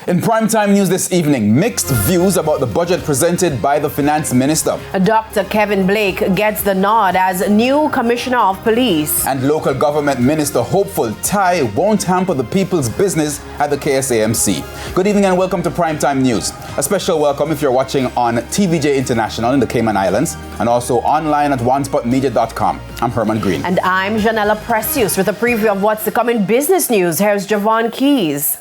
In primetime news this evening, mixed views about the budget presented by the finance minister. Dr. Kevin Blake gets the nod as new commissioner of police. And local government minister hopeful Thai won't hamper the people's business at the KSAMC. Good evening and welcome to primetime news. A special welcome if you're watching on TVJ International in the Cayman Islands and also online at onespotmedia.com. I'm Herman Green. And I'm Janella Precious with a preview of what's to come in business news. Here's Javon Keys.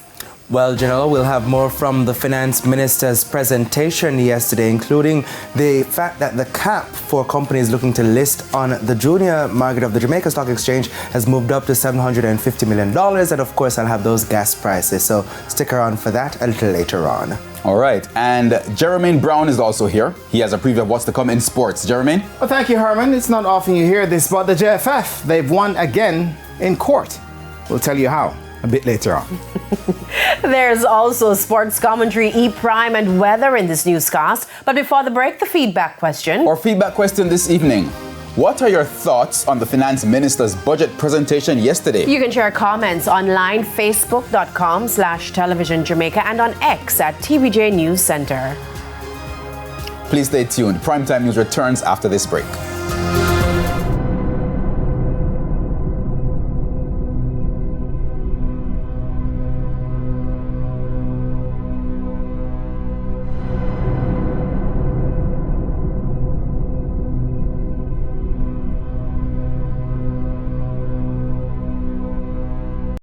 Well, Janelle, we'll have more from the finance minister's presentation yesterday, including the fact that the cap for companies looking to list on the junior market of the Jamaica Stock Exchange has moved up to $750 million. And of course, I'll have those gas prices. So stick around for that a little later on. All right. And Jermaine Brown is also here. He has a preview of what's to come in sports. Jermaine? Well, thank you, Herman. It's not often you hear this, but the JFF, they've won again in court. We'll tell you how a bit later on. There's also sports commentary, E-Prime, and weather in this newscast. But before the break, the feedback question. Our feedback question this evening. What are your thoughts on the finance minister's budget presentation yesterday? You can share comments online, facebook.com/television Jamaica, and on X at TVJ News Center. Please stay tuned. Primetime News returns after this break.